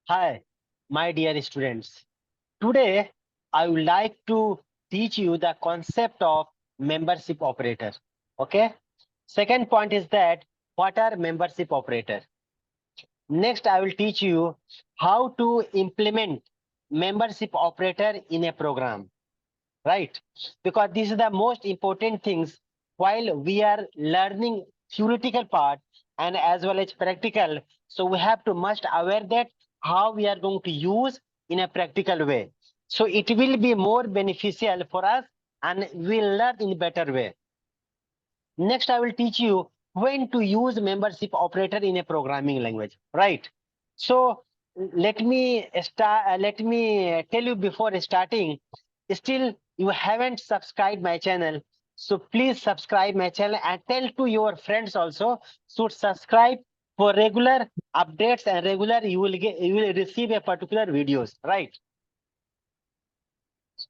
Hi, my dear students. Today, I would like to teach you the concept of membership operator. Okay. Second point is that what are membership operator? Next, I will teach you how to implement membership operator in a program. Right? Because this is the most important things while we are learning theoretical part and as well as practical. So we have to must aware that how we are going to use in a practical way. So it will be more beneficial for us and we'll learn in a better way. Next, I will teach you when to use membership operator in a programming language, right? So let me tell you before starting. Still, you haven't subscribed my channel, so please subscribe my channel and tell to your friends also should subscribe for regular updates and regular you will receive a particular videos, right?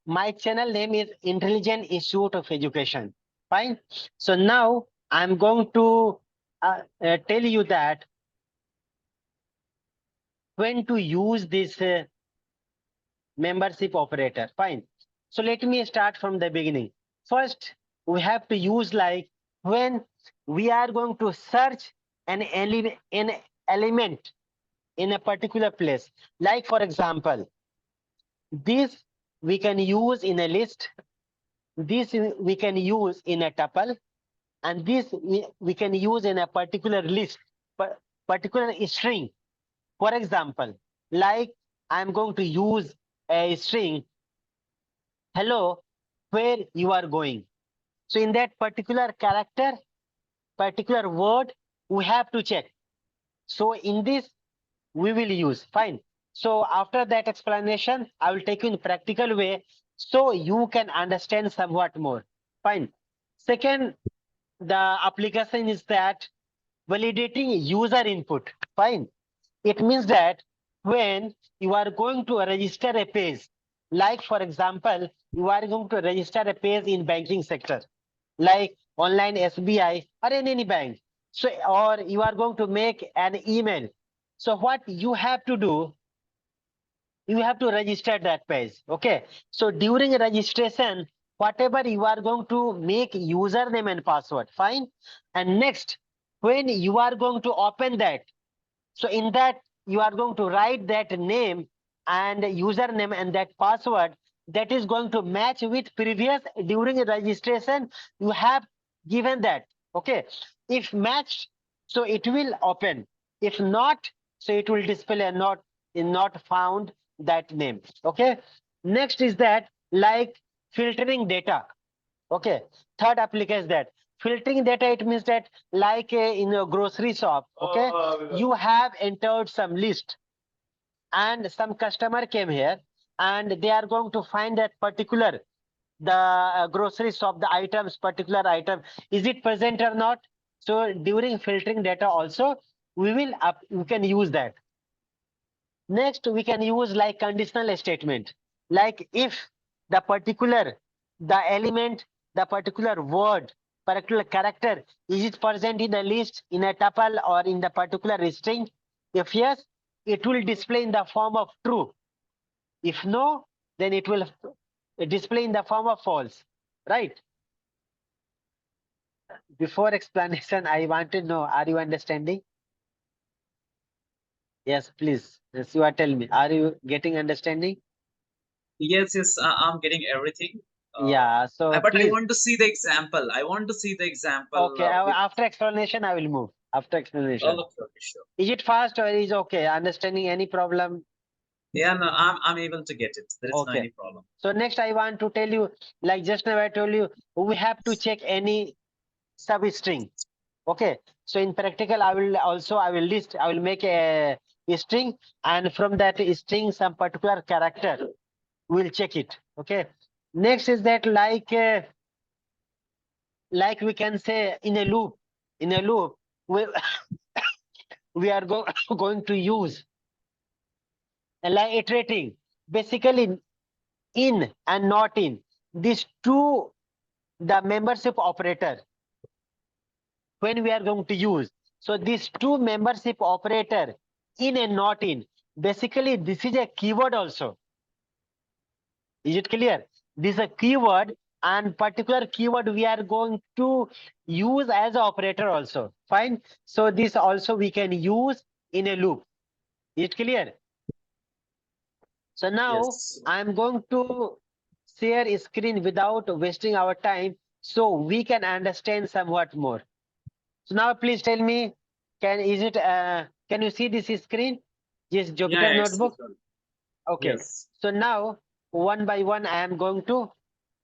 My channel name is Intelligent Institute of Education. Fine. So now I'm going to tell you that when to use this membership operator. Fine. So let me start from the beginning. First, we have to use like when we are going to search an element in a particular place. Like for example, this we can use in a list. This we can use in a tuple, and this we can use in a particular list, particular string. For example, like I'm going to use a string, hello, where you are going. So in that particular character, particular word, we have to check. So in this, we will use, fine. So after that explanation, I will take you in practical way so you can understand somewhat more. Fine. Second, the application is that validating user input. Fine. It means that when you are going to register a page, like for example, you are going to register a page in banking sector, like online SBI or in any bank. So, or you are going to make an email. So what you have to do, you have to register that page. Okay. So during registration, whatever you are going to make username and password, fine. And next, when you are going to open that, so in that, you are going to write that name and username and that password that is going to match with previous during registration. You have given that. Okay. If matched, so it will open. If not, so it will display a not found that name. Okay. Next is that like filtering data. Okay. Third application is that filtering data. It means that like in a grocery shop. Okay. You have entered some list and some customer came here and they are going to find that particular the grocery shop, the items, particular item, is it present or not? So during filtering data also, we can use that. Next, we can use like conditional statement. Like if the particular, the element, the particular word, particular character, is it present in the list, in a tuple, or in the particular string? If yes, it will display in the form of true. If no, then it will display in the form of false. Right? Before explanation, I want to know, are you understanding? Yes, please. Yes, you are telling me. Are you getting understanding? Yes, I'm getting everything. Yeah, so But I please. want to see the example. I want to see the example Okay, with. after explanation, I will move. After explanation. Okay, okay, sure. Is it fast or is okay? Understanding any problem? Yeah, no, I'm able to get it. There is no Okay. any problem. So next I want to tell you, like just now I told you, we have to check any substring. Okay. So in practical, I will list, I will make a string and from that string, some particular character, we'll check it. Okay. Next is that like we can say in a loop, we, we are going to use like iterating, basically in and not in. These two, the membership operator, when we are going to use. So these two membership operator in and not in. Basically, this is a keyword also. Is it clear? This is a keyword, and particular keyword we are going to use as a operator also. Fine. So this also we can use in a loop. Is it clear? So now Yes. I'm going to share a screen without wasting our time so we can understand somewhat more. So now please tell me, can you see this screen? Yes, Yeah, Jupyter it's notebook. visual. Okay. Yes. So now one by one I am going to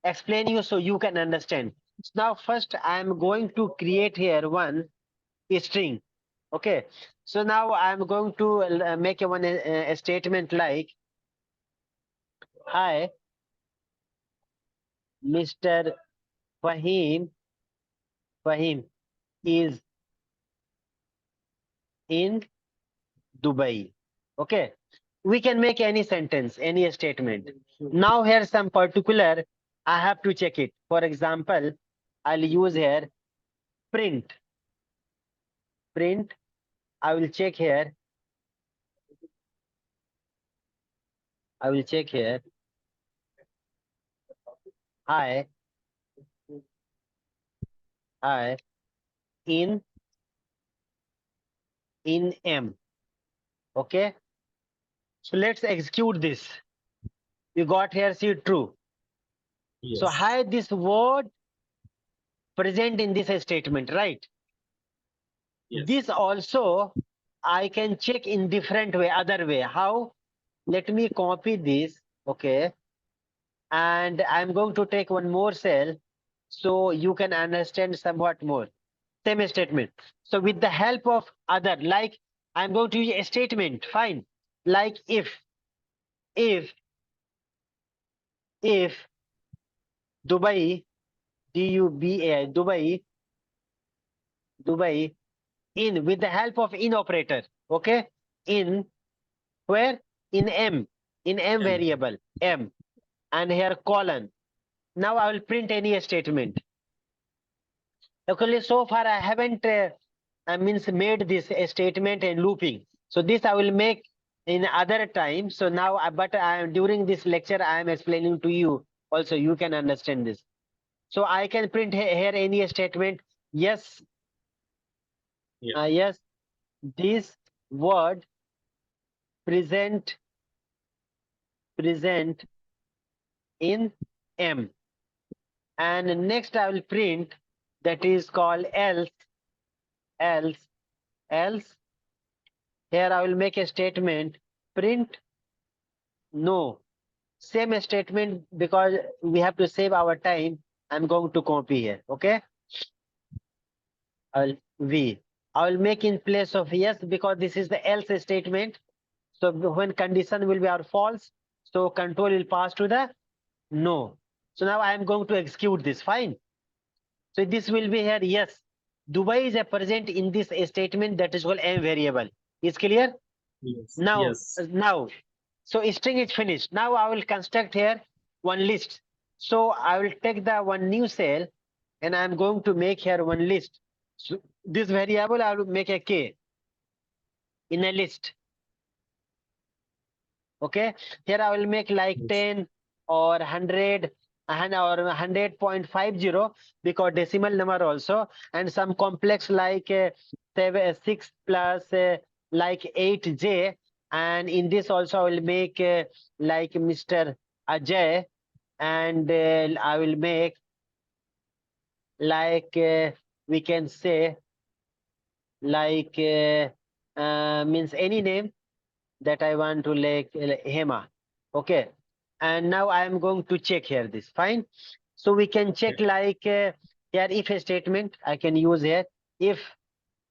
explain you so you can understand. So now first I am going to create here one string. Okay. So now I am going to make a statement like, hi, Mr. Fahim is in Dubai. Okay. We can make any sentence, any statement. Now here some particular, I have to check it. For example, I'll use here print. Print. I will check here. I will check here. Hi, hi, in M. Okay. So let's execute this. You got here, see true. So Yes. hi, this word present in this statement, right? Yes. This also I can check in different way, other way. How? Let me copy this. Okay. And I'm going to take one more cell so you can understand somewhat more. Same statement. So with the help of other, like I'm going to use a statement, fine. Like if, if Dubai, Duba, Dubai, in with the help of in operator, okay? In where? In M M. variable, M, and here colon. Now I will print any statement. Okay, so far I haven't means made this statement and looping. So this I will make in other time. So now, but I am during this lecture I am explaining to you. Also, you can understand this. So I can print here any statement. Yes, Yeah. yes. This word present in M, and next I will print that is called else else. Here I will make a statement print no. Same statement because we have to save our time. I'm going to copy here. Okay. I'll V. I will make in place of yes because this is the else statement. So when condition will be our false, so control will pass to the no. So now I am going to execute this. Fine. So this will be here yes. Dubai is a present in this statement that is called M variable. Is clear? Yes. Now, Yes. so string is finished. Now I will construct here one list. So I will take the one new cell and I'm going to make here one list. So this variable I will make a k in a list. Okay. Here I will make like Yes. 10 or 100 and or 100.50 because decimal number also, and some complex like 6 plus like 8j, and in this also I will make like Mr. Ajay, and I will make like we can say like means any name that I want to like Hema. Okay. And now I am going to check here this. Fine. So we can check like here if a statement I can use here. If,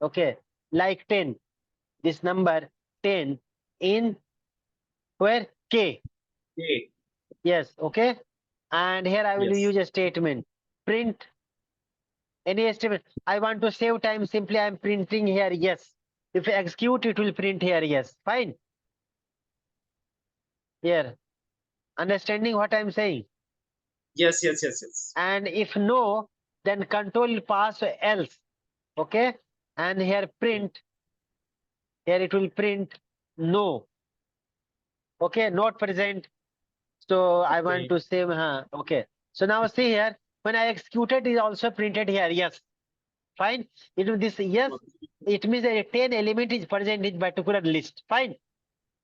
okay, like 10, this number 10 in where? K. Okay. Yes. Okay. And here I will Yes. use a statement. Print any statement. I want to save time. Simply I'm printing here. Yes. If I execute, it will print here. Yes. Fine. Here. Understanding what I'm saying? Yes. Yes. Yes. Yes. And if no, then control will pass else. Okay. And here print, here it will print no. Okay, not present. So I want Okay. to say, okay. So now see here, when I executed is also printed here. Yes, fine. This yes, Okay. it means a 10 element is present in particular list. Fine.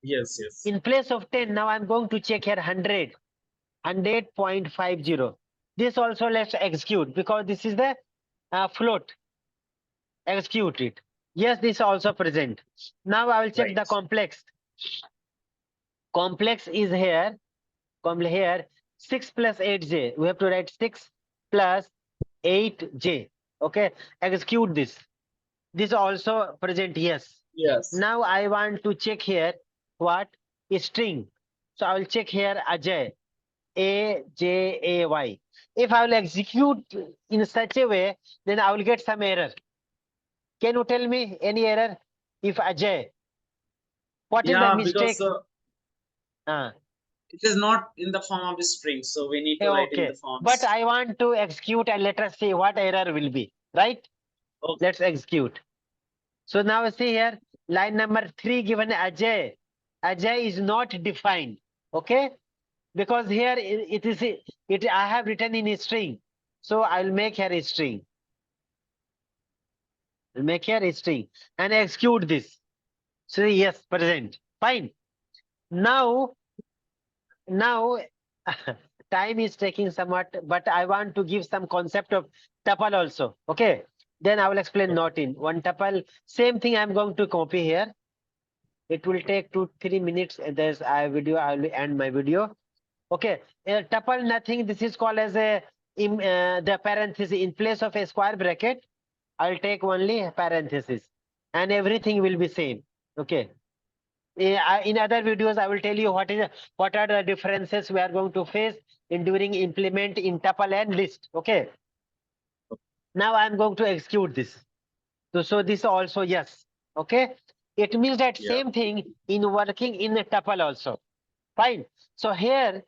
Yes, yes. In place of 10, now I'm going to check here 100, 100.50. This also let's execute because this is the float. Execute it. Yes, this also present. Now I will check the Right. complex. Complex is here. Here 6 plus 8j. We have to write 6 plus 8j. Okay. Execute this. This also present. Yes. Yes. Now I want to check here what is string. So I will check here Ajay. AJAY. If I will execute in such a way, then I will get some error. Can you tell me any error? If Ajay, what is the Yeah, because mistake? Uh, it is not in the form of a string, so we need to write in the okay. But forms. I want to execute and let us see what error will be. Right? Okay. Let's execute. So now see here, line number 3 given Ajay. Ajay is not defined. Okay? Because here it is it I have written in a string. So I'll make here a string. I'll make here a string and execute this. So yes, present. Fine. Now now time is taking somewhat, but I want to give some concept of tuple also. Okay. Then I will explain Okay. not in one tuple. Same thing I'm going to copy here. It will take 2-3 minutes. There's a video. I will end my video. Okay. A tuple nothing. This is called as a the parenthesis in place of a square bracket. I'll take only a parenthesis, and everything will be same. Okay. In other videos, I will tell you what are the differences we are going to face in during implement in tuple and list. Okay. Now I'm going to execute this. So this also yes. Okay. It means that Yeah. same thing in working in a tuple also. Fine. So here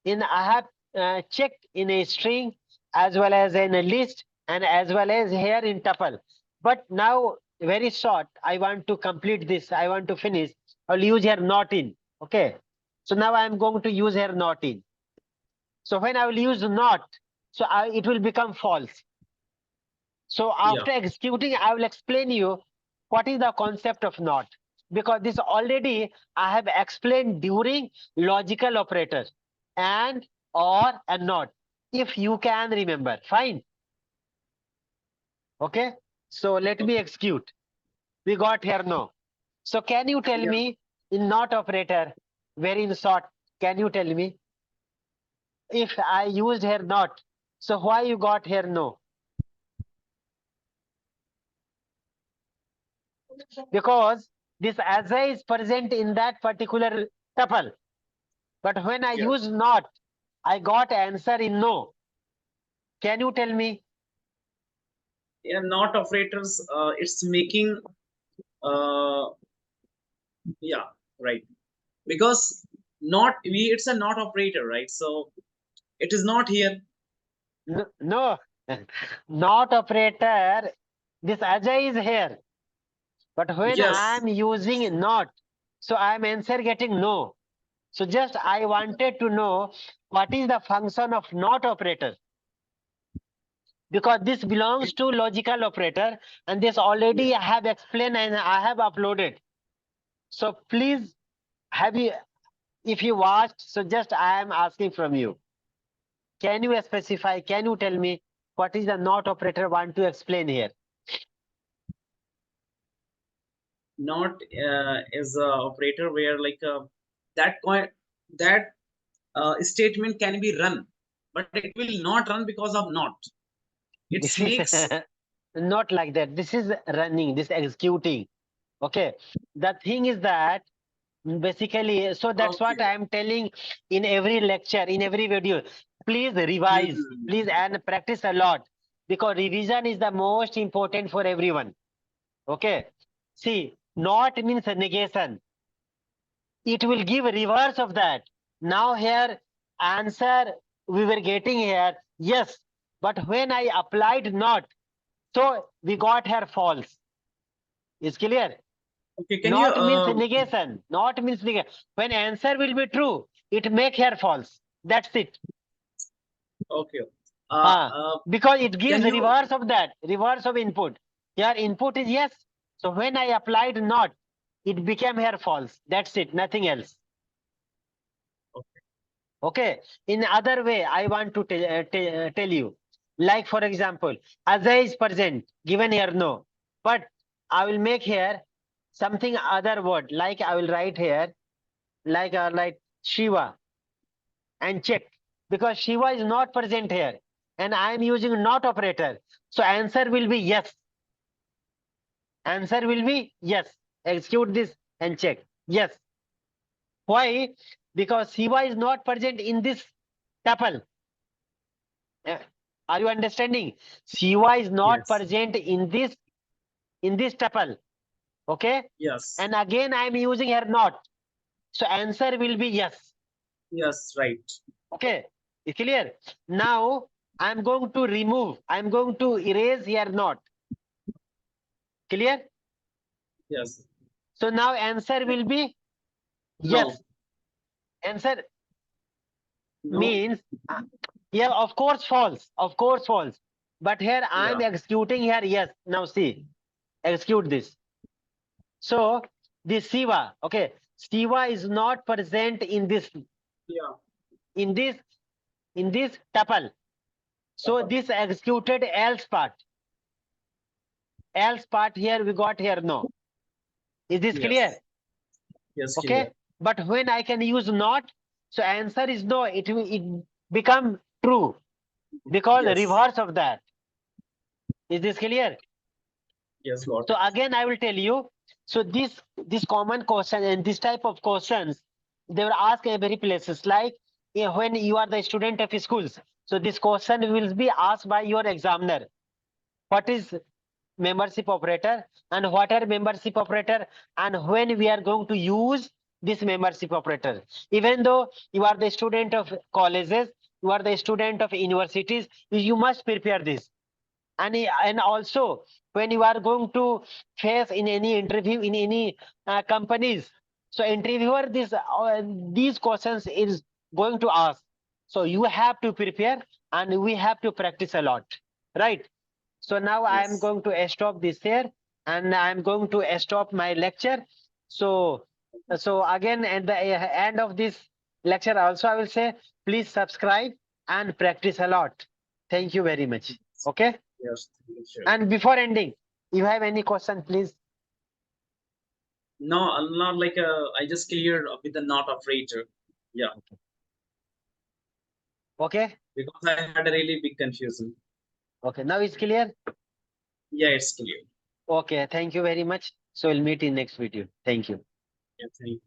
in I have checked in a string as well as in a list and as well as here in tuple. But now very short, I want to complete this. I want to finish. I'll use here not in. Okay. So now I'm going to use here not in. So when I will use not, so it will become false. So Yeah. after executing, I will explain you what is the concept of not. Because this already I have explained during logical operator and or and not. If you can remember, fine. Okay. So let me Okay. execute. We got here no. So can you tell Yeah. me in not operator, very in short, can you tell me if I used here not? So why you got here no? Because this as is present in that particular tuple. But when I Yes. use not, I got answer in no. Can you tell me? Yeah. Not operators. It's making. Uh. Yeah. Right. Because not we. It's a not operator, right? So it is not here. No, no. Not operator. This Ajay is here. But when Yes. I'm using not, so I'm answer getting no. So just I wanted to know what is the function of not operator because this belongs to logical operator and this Yeah. already I have explained and I have uploaded. So please have you if you watched, so just I am asking from you. Can you specify? Can you tell me what is the not operator want to explain here? Not as a operator where like that coin that statement can be run, but it will not run because of not. It This is makes. not like that. This is running, this executing. Okay. The thing is that basically, so that's what Okay. I am telling in every lecture, in every video. Please revise, Hmm. please, and practice a lot because revision is the most important for everyone. Okay. See, not means negation. It will give reverse of that. Now here answer we were getting here yes, but when I applied not, so we got here false. Is clear? Okay, can you Not means negation. Not means negation. When answer will be true, it make here false. That's it. okay. Uh, because it Can gives you reverse of that, reverse of input. Here input is yes. So when I applied not, it became here false. That's it. Nothing else. okay. Okay. In other way, I want to tell you. Like for example, Ajay is present. Given here no, but I will make here something other word. Like I will write here like Shiva and check because Shiva is not present here and I am using not operator. So answer will be yes. Answer will be yes. Execute this and check. Yes. Why? Because Shiva is not present in this tuple. Uh, Are you understanding? Shiva is not Yes. present in this tuple. Okay. Yes. And again I am using here not. So answer will be yes. Yes. Right. Okay. Is clear? Now I'm going to remove. I'm going to erase here not. Clear? Yes. So now answer will be No. yes. Answer No. means yeah, of course false. Of course false. But here I'm Yeah. executing here yes. Now see, execute this. So this Siva, okay, Siva is not present Yeah. in this in this tuple. So Couple. this executed else part. Else part here we got here no. Is this clear? Yes. Yes. Okay. Clear. But when I can use not, so answer is no. It become true because Yes. reverse of that. Is this clear? Yes. Got So it. again, I will tell you. So this common question and this type of questions they will ask in very places like when you are the student of schools. So this question will be asked by your examiner. What is membership operator and what are membership operator and when we are going to use this membership operator. Even though you are the student of colleges, you are the student of universities, you must prepare this. And also when you are going to face in any interview in any companies, so interviewer these questions is going to ask. So you have to prepare and we have to practice a lot, right? So now I am Yes. going to stop this here and I am going to stop my lecture. So again at the end of this lecture also I will say please subscribe and practice a lot. Thank you very much. Okay. Yes. Sure. And before ending, you have any question, please? No, I'm not like I just cleared with the not operator. Yeah, Okay. because I had a really big confusion. Okay. Now it's clear. Yeah, it's clear. Okay. Thank you very much. So we'll meet in next video. Thank you. Yeah, thank